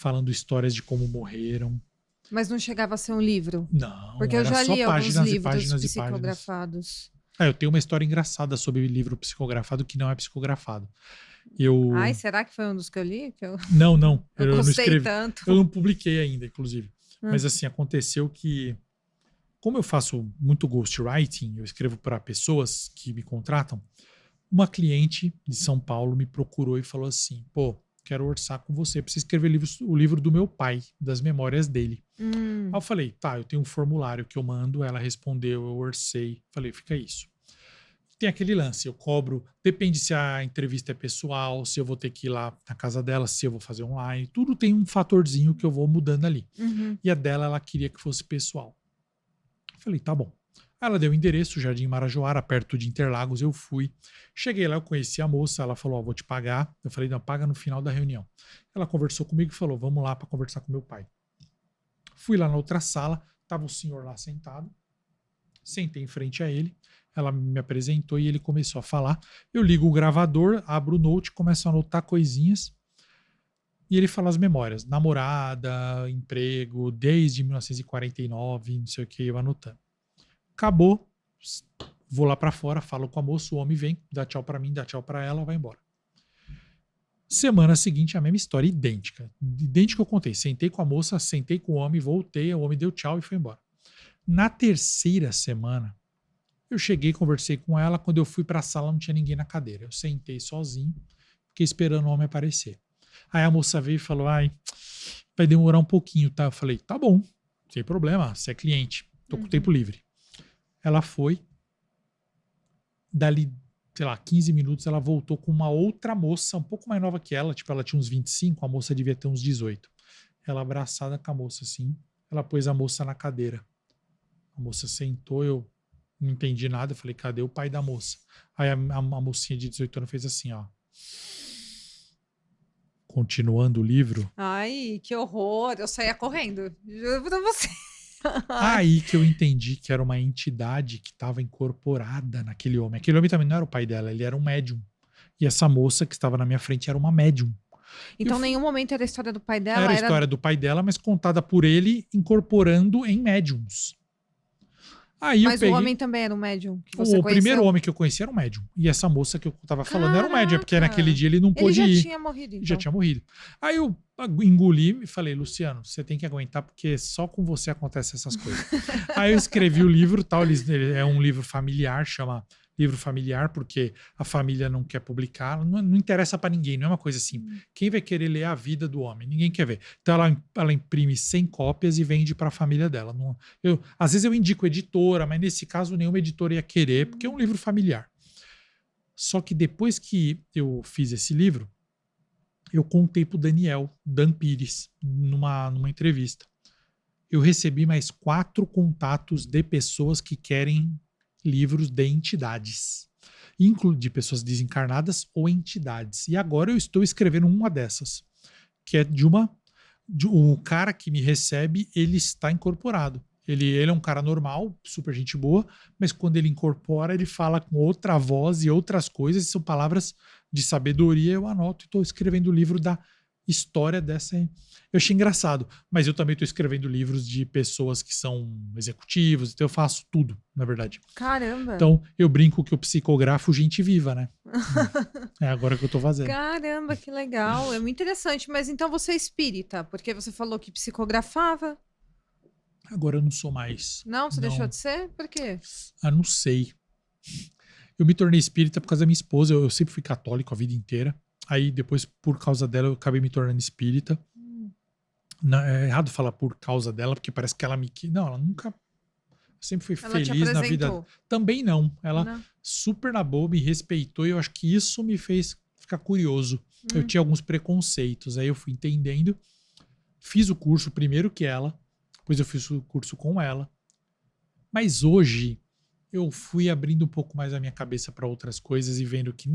falando histórias de como morreram. Mas não chegava a ser um livro? Não, Porque eu era já só li alguns páginas e livros páginas e páginas. psicografados. Eu tenho uma história engraçada sobre livro psicografado que não é psicografado. Ai, será que foi um dos que eu li? Não, Eu não gostei escrevi. tanto. Eu não publiquei ainda, inclusive. Mas assim, aconteceu que, como eu faço muito ghostwriting, eu escrevo para pessoas que me contratam, uma cliente de São Paulo me procurou e falou assim, pô, quero orçar com você para você escrever o livro do meu pai, das memórias dele. Aí eu falei, tá, eu tenho um formulário que eu mando, ela respondeu, eu orcei, falei, fica isso. Tem aquele lance, eu cobro, depende se a entrevista é pessoal, se eu vou ter que ir lá na casa dela, se eu vou fazer online, tudo tem um fatorzinho que eu vou mudando ali. E a dela, ela queria que fosse pessoal. Eu falei, tá bom. Ela deu o endereço, Jardim Marajoara, perto de Interlagos, eu fui. Cheguei lá, eu conheci a moça, ela falou, vou te pagar. Eu falei, não, paga no final da reunião. Ela conversou comigo e falou, vamos lá para conversar com meu pai. Fui lá na outra sala, tava o senhor lá sentado, sentei em frente a ele, ela me apresentou e ele começou a falar. Eu ligo o gravador, abro o note, começo a anotar coisinhas e ele fala as memórias, namorada, emprego, desde 1949, não sei o que, eu anotando. Acabou, vou lá pra fora, falo com a moça, o homem vem, dá tchau pra mim, dá tchau pra ela, vai embora. Semana seguinte, a mesma história, idêntica. Idêntica eu contei. Sentei com a moça, sentei com o homem, voltei, o homem deu tchau e foi embora. Na terceira semana, eu cheguei, conversei com ela, quando eu fui pra sala não tinha ninguém na cadeira. Eu sentei sozinho, fiquei esperando o homem aparecer. Aí a moça veio e falou, vai demorar um pouquinho, tá? Eu falei, tá bom, sem problema, você é cliente, tô com o tempo livre. Ela foi, dali, sei lá, 15 minutos, ela voltou com uma outra moça, um pouco mais nova que ela, tipo, ela tinha uns 25, a moça devia ter uns 18. Ela abraçada com a moça, assim, ela pôs a moça na cadeira. A moça sentou, eu não entendi nada, eu falei, cadê o pai da moça? Aí a mocinha de 18 anos fez assim, ó. Continuando o livro. Ai, que horror, eu saía correndo, juro pra você. Aí que eu entendi que era uma entidade que estava incorporada naquele homem. Aquele homem também não era o pai dela, ele era um médium. E essa moça que estava na minha frente era uma médium. Então, em nenhum momento era a história do pai dela? Era a história do pai dela, mas contada por ele, incorporando em médiums. Aí mas o homem também era um médium que você o conheceu? primeiro homem que eu conheci era um médium. E essa moça que eu tava falando era um médium, porque naquele dia ele não pôde ir. Ele já tinha morrido, então. Já tinha morrido. Aí eu engoli e falei, Luciano, você tem que aguentar, porque só com você acontecem essas coisas. Aí eu escrevi o livro, tal, ele é um livro familiar, chama Livro Familiar, porque a família não quer publicar, não interessa para ninguém, não é uma coisa assim. Quem vai querer ler a vida do homem? Ninguém quer ver. Então ela imprime 100 cópias e vende para a família dela. Às vezes eu indico editora, mas nesse caso nenhuma editora ia querer, porque é um livro familiar. Só que depois que eu fiz esse livro, eu contei pro Dan Pires, numa entrevista. Eu recebi mais 4 contatos de pessoas que querem livros de entidades, de pessoas desencarnadas ou entidades. E agora eu estou escrevendo uma dessas, que é o cara que me recebe, ele está incorporado. Ele é um cara normal, super gente boa, mas quando ele incorpora, ele fala com outra voz e outras coisas, são palavras de sabedoria, eu anoto e estou escrevendo o livro da história dessa. Eu achei engraçado, mas eu também estou escrevendo livros de pessoas que são executivos, então eu faço tudo, na verdade. Caramba! Então eu brinco que eu psicografo gente viva, né? É agora que eu estou fazendo. Caramba, que legal, é muito interessante. Mas então você é espírita, porque você falou que psicografava? Agora eu não sou mais. Não? Você deixou de ser? Por quê? Não sei. Eu me tornei espírita por causa da minha esposa. Eu sempre fui católico a vida inteira. Aí depois, por causa dela, eu acabei me tornando espírita. Não, é errado falar por causa dela, porque parece que ela me... Não, ela nunca... Sempre fui feliz na vida. Também não. Ela super na boa me respeitou e eu acho que isso me fez ficar curioso. Eu tinha alguns preconceitos. Aí eu fui entendendo. Fiz o curso primeiro que ela. Depois eu fiz o curso com ela. Mas hoje eu fui abrindo um pouco mais a minha cabeça para outras coisas e vendo que,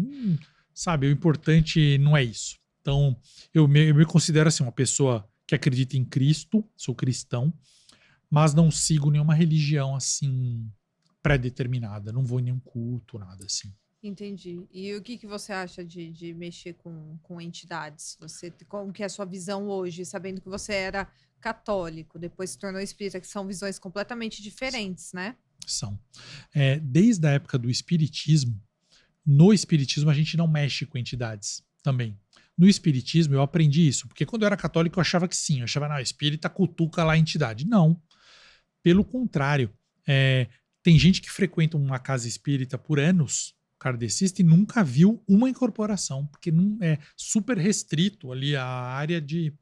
sabe, o importante não é isso. Então, eu me considero assim, uma pessoa que acredita em Cristo, sou cristão, mas não sigo nenhuma religião assim pré-determinada, não vou em nenhum culto, nada assim. Entendi. E o que que você acha de mexer com entidades? Como que é a sua visão hoje, sabendo que você era católico, depois se tornou espírita, que são visões completamente diferentes, né? São. Desde a época do Espiritismo, no Espiritismo a gente não mexe com entidades também. No Espiritismo eu aprendi isso, porque quando eu era católico eu achava que sim, eu achava, não, espírita cutuca lá a entidade. Não, pelo contrário. É, tem gente que frequenta uma casa espírita por anos, kardecista, e nunca viu uma incorporação, porque não é super restrito ali a área de,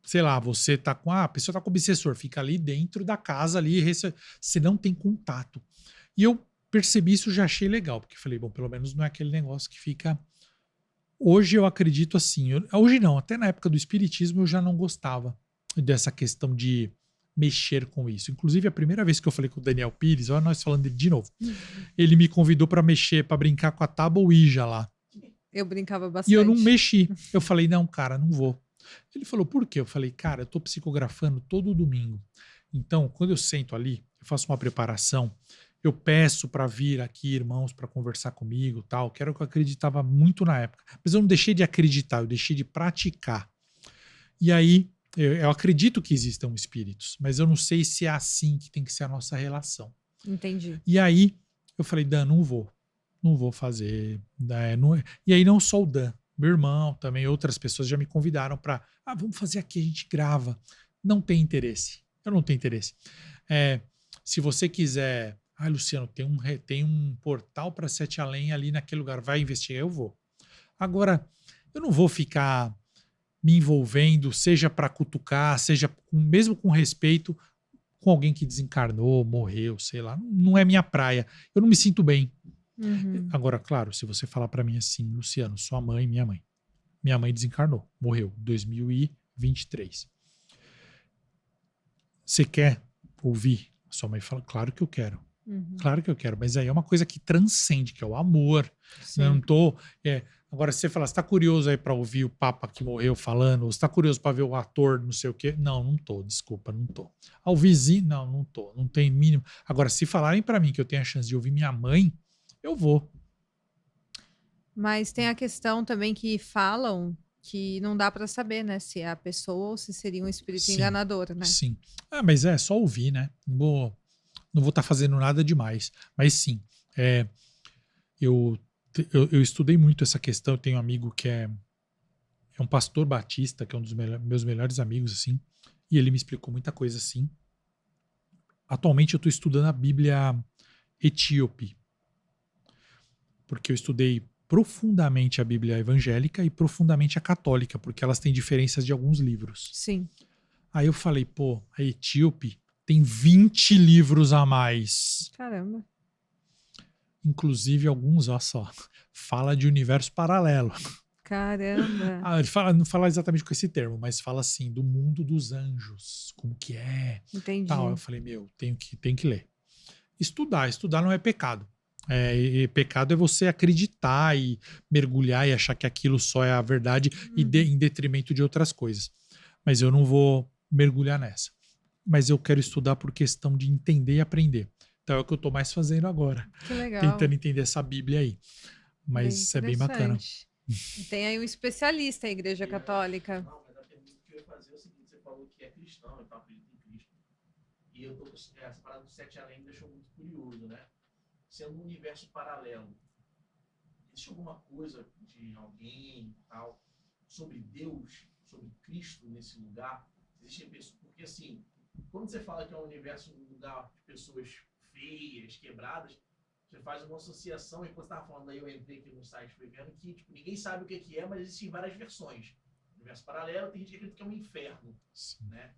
sei lá, você tá com, a pessoa tá com obsessor, fica ali dentro da casa ali, você não tem contato. E eu percebi isso, já achei legal, porque falei, bom, pelo menos não é aquele negócio que fica. Hoje eu acredito assim, hoje não, até na época do espiritismo eu já não gostava dessa questão de mexer com isso. Inclusive a primeira vez que eu falei com o Daniel Pires, olha nós falando dele de novo, ele me convidou para mexer, para brincar com a tábua Ouija lá. Eu brincava E eu não bastante. mexi. Eu falei, não, cara, não vou. Ele falou, por quê? Eu falei, cara, eu tô psicografando todo domingo. Então, quando eu sento ali, eu faço uma preparação, eu peço para vir aqui, irmãos, para conversar comigo, tal, que era o que eu acreditava muito na época. Mas eu não deixei de acreditar, eu deixei de praticar. E aí, eu acredito que existam espíritos, mas eu não sei se é assim que tem que ser a nossa relação. Entendi. E aí, eu falei, Dan, não vou. Não vou fazer. E aí, não só o Dan, meu irmão também, outras pessoas já me convidaram para. Ah, vamos fazer aqui, a gente grava. Não tem interesse. Eu não tenho interesse. É, se você quiser. Ah, Luciano, tem um portal para Sete Além ali naquele lugar. Vai investigar, eu vou. Agora, eu não vou ficar me envolvendo, seja para cutucar, seja mesmo com respeito, com alguém que desencarnou, morreu, sei lá. Não é minha praia. Eu não me sinto bem. Uhum. Agora, claro, se você falar para mim assim, Luciano, sua mãe, minha mãe. Minha mãe desencarnou, morreu em 2023. Você quer ouvir? Sua mãe fala, claro que eu quero. Uhum. Claro que eu quero, mas aí é uma coisa que transcende, que é o amor. Eu Sim. não tô. Agora, se você falar, você tá curioso aí para ouvir o Papa que morreu falando, você tá curioso para ver o ator, não sei o quê? Não, não tô, desculpa, não tô. Ao vizinho, não, não tô, não tem mínimo. Agora, se falarem para mim que eu tenho a chance de ouvir minha mãe, eu vou. Mas tem a questão também que falam que não dá para saber, né, se é a pessoa ou se seria um espírito Sim, enganador, né? sim. Ah, mas é só ouvir, né? Não vou estar fazendo nada demais. Mas sim, é, eu, eu estudei muito essa questão. Eu tenho um amigo que é um pastor batista, que é um dos meus melhores amigos, assim, e ele me explicou muita coisa assim. Atualmente eu estou estudando a Bíblia etíope, porque eu estudei profundamente a Bíblia evangélica e profundamente a católica, porque elas têm diferenças de alguns livros. Sim. Aí eu falei, pô, a etíope tem 20 livros a mais. Caramba. Inclusive alguns, olha só, fala de universo paralelo. Caramba. Ele fala, não fala exatamente com esse termo, mas fala assim, do mundo dos anjos, como que é, tal. Eu Entendi. falei, meu, tenho que ler. Estudar não é pecado. E pecado é você acreditar e mergulhar e achar que aquilo só é a verdade Uhum. em detrimento de outras coisas. Mas eu não vou mergulhar nessa. Mas eu quero estudar por questão de entender e aprender. Então é o que eu estou mais fazendo agora, Que legal. tentando entender essa Bíblia aí. Bem Mas é bem bacana. interessante. Tem aí um especialista em Igreja Católica. Não, mas a pergunta que eu ia fazer é o seguinte: você falou que é cristão, então acredita em Cristo. E eu tô com essa parada do Sete Além me deixou muito curioso, né? Sendo um universo paralelo, existe alguma coisa de alguém tal sobre Deus, sobre Cristo nesse lugar? Existem pessoas, porque assim, quando você fala que é um universo, um lugar de pessoas feias, quebradas, você faz uma associação, e quando você estava falando aí, eu entrei aqui no site, fui vendo que tipo, ninguém sabe o que é, mas existem várias versões. Universo paralelo, tem gente que acredita que é um inferno, Sim. né?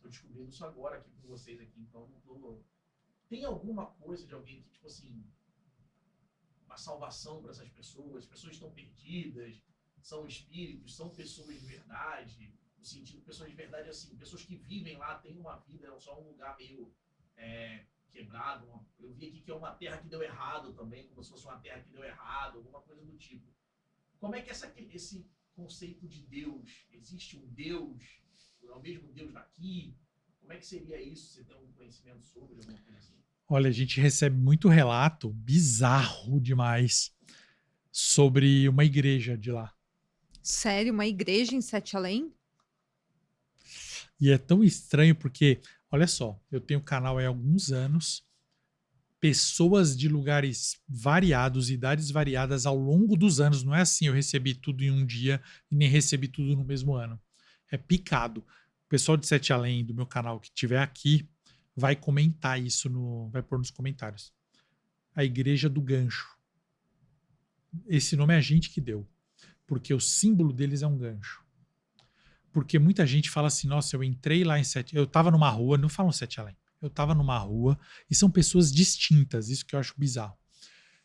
Tô descobrindo isso agora aqui com vocês aqui, então não tô... Tem alguma coisa de alguém que, tipo assim, uma salvação para essas pessoas? As pessoas estão perdidas, são espíritos, são pessoas de verdade, no sentido de pessoas de verdade assim, pessoas que vivem lá, têm uma vida, é só um lugar meio quebrado. Eu vi aqui que é uma terra que deu errado também, como se fosse uma terra que deu errado, alguma coisa do tipo. Como é que esse conceito de Deus, existe um Deus, é o mesmo Deus daqui? Como é que seria isso? Você tem algum conhecimento sobre alguma coisa assim? Olha, a gente recebe muito relato bizarro demais sobre uma igreja de lá. Sério, uma igreja em Sete Além? E é tão estranho porque, olha só, eu tenho canal há alguns anos, pessoas de lugares variados, idades variadas ao longo dos anos. Não é assim, eu recebi tudo em um dia e nem recebi tudo no mesmo ano. É picado. O pessoal de Sete Além do meu canal que estiver aqui vai comentar isso, vai pôr nos comentários. A Igreja do Gancho. Esse nome é a gente que deu, porque o símbolo deles é um gancho. Porque muita gente fala assim, nossa, eu entrei lá em Sete... Eu tava numa rua, não falam Sete Além. Eu tava numa rua e são pessoas distintas, isso que eu acho bizarro.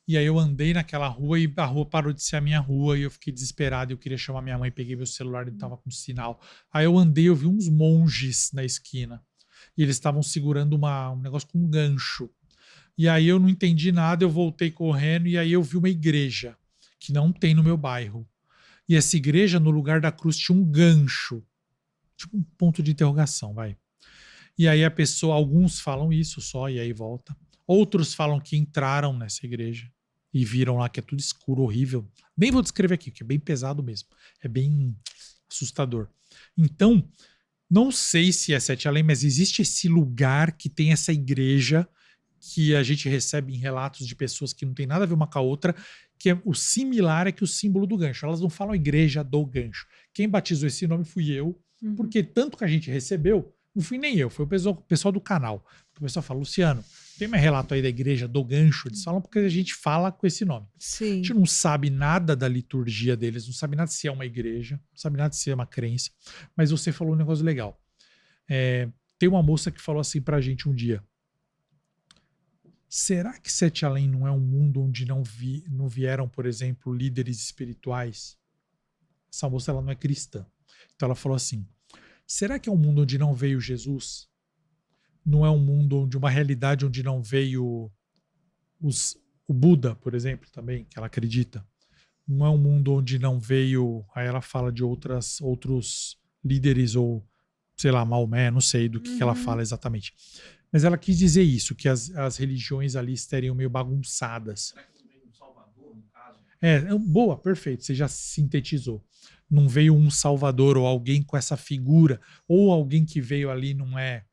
E aí eu andei naquela rua e a rua parou de ser a minha rua e eu fiquei desesperado, eu queria chamar minha mãe, peguei meu celular e não tava com sinal. Aí eu andei, eu vi uns monges na esquina e eles estavam segurando um negócio com um gancho. E aí eu não entendi nada, eu voltei correndo e aí eu vi uma igreja que não tem no meu bairro. E essa igreja, no lugar da cruz, tinha um gancho. Tipo um ponto de interrogação, vai. E aí a pessoa, alguns falam isso só e aí volta. Outros falam que entraram nessa igreja e viram lá que é tudo escuro, horrível. Nem vou descrever aqui, que é bem pesado mesmo. É bem assustador. Então, não sei se é Sete Além, mas existe esse lugar que tem essa igreja que a gente recebe em relatos de pessoas que não tem nada a ver uma com a outra, que é o similar é que o símbolo do gancho. Elas não falam igreja do gancho. Quem batizou esse nome fui eu, porque tanto que a gente recebeu, não fui nem eu, foi o pessoal do canal. O pessoal fala, Luciano, tem mais relato aí da igreja do gancho? Eles falam porque a gente fala com esse nome. Sim. A gente não sabe nada da liturgia deles, não sabe nada se é uma igreja, não sabe nada se é uma crença, mas você falou um negócio legal. Tem uma moça que falou assim pra gente um dia, será que Sete Além não é um mundo onde não vieram, por exemplo, líderes espirituais? Essa moça ela não é cristã. Então ela falou assim, será que é um mundo onde não veio Jesus? Não é um mundo onde uma realidade onde não veio o Buda, por exemplo, também, que ela acredita? Não é um mundo onde não veio... Aí ela fala de outros líderes ou, sei lá, Maomé, não sei do que ela fala exatamente. Mas ela quis dizer isso, que as religiões ali estariam meio bagunçadas. Será que não veio um Salvador, no caso? Boa, perfeito, você já sintetizou. Não veio um salvador ou alguém com essa figura, ou alguém que veio ali não é...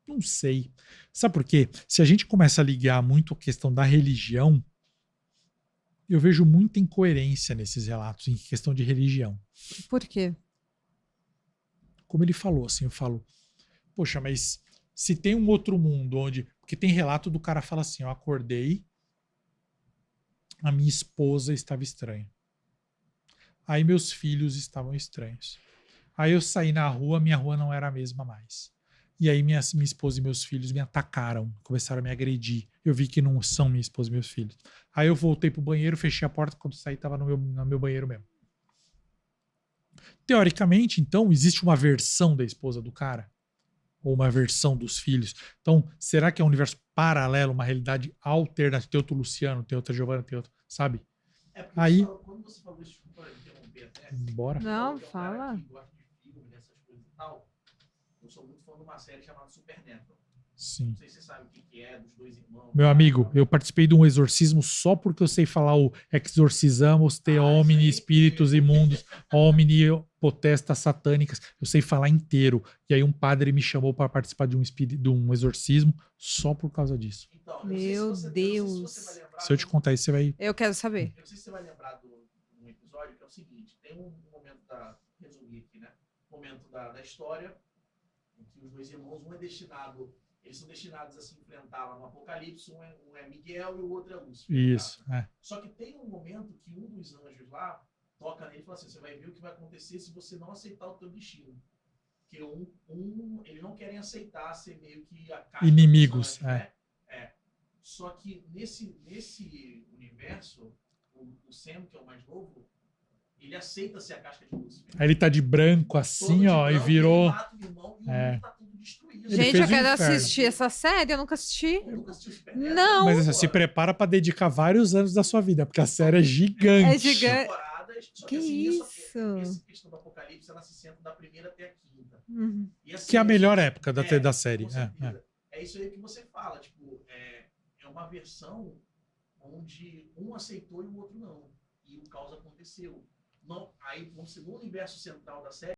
Não sei. Sabe por quê? Se a gente começa a ligar muito a questão da religião, eu vejo muita incoerência nesses relatos em questão de religião. Por quê? Como ele falou, assim, eu falo, poxa, mas se tem um outro mundo onde... Porque tem relato do cara fala assim, eu acordei, a minha esposa estava estranha. Aí meus filhos estavam estranhos. Aí eu saí na rua, minha rua não era a mesma mais. E aí minha esposa e meus filhos me atacaram, começaram a me agredir. Eu vi que não são minha esposa e meus filhos. Aí eu voltei pro banheiro, fechei a porta, quando saí estava no meu banheiro mesmo. Teoricamente, então, existe uma versão da esposa do cara? Ou uma versão dos filhos? Então, será que é um universo paralelo, uma realidade alternativa? Tem outro Luciano, tem outra Giovana, tem outro, sabe? Porque aí, quando você falou isso, desculpa interromper até. Bora. Não, fala. Que gosta de filme, dessas coisas e tal. Eu sou muito fã de uma série chamada Supernatural. Sim. Não sei se você sabe o que é, dos dois irmãos. Meu amigo, eu participei de um exorcismo só porque eu sei falar o exorcizamos te homini, espíritos imundos, homini potestas satânicas. Eu sei falar inteiro. E aí um padre me chamou para participar de um exorcismo só por causa disso. Então, Meu Deus. Se eu te contar isso, você vai... Eu quero saber. Eu não sei se você vai lembrar de um episódio que é o seguinte: tem um momento resumir aqui, né? Momento da história em que os dois irmãos, eles são destinados a se enfrentar lá no Apocalipse, um é Miguel e o outro é Lúcifer. Isso, Só que tem um momento que um dos anjos lá toca nele e fala assim, você vai ver o que vai acontecer se você não aceitar o teu destino. Porque eles não querem aceitar ser meio que a caixa inimigos, dos anjos, né? Só que nesse universo, o Sam, que é o mais novo, ele aceita ser a casca de Lúcifer. Aí ele tá de branco assim, ó, e virou... Ele mata o irmão e o mundo tá tudo destruído. Ele Gente, fez eu o quero inferno. assistir essa série, eu nunca assisti. Eu nunca assisti o Supernatural. Não. Mas assim, se prepara pra dedicar vários anos da sua vida, porque a série é gigante. É gigante. Temporadas, só Que assim, isso? Essa questão do Apocalipse, ela se senta da primeira até a quinta. E, assim, Que é a melhor isso- época da série. com certeza. É isso aí que você fala, tipo, uma versão onde um aceitou e o outro não. E o caos aconteceu. Não, aí, no universo central da série,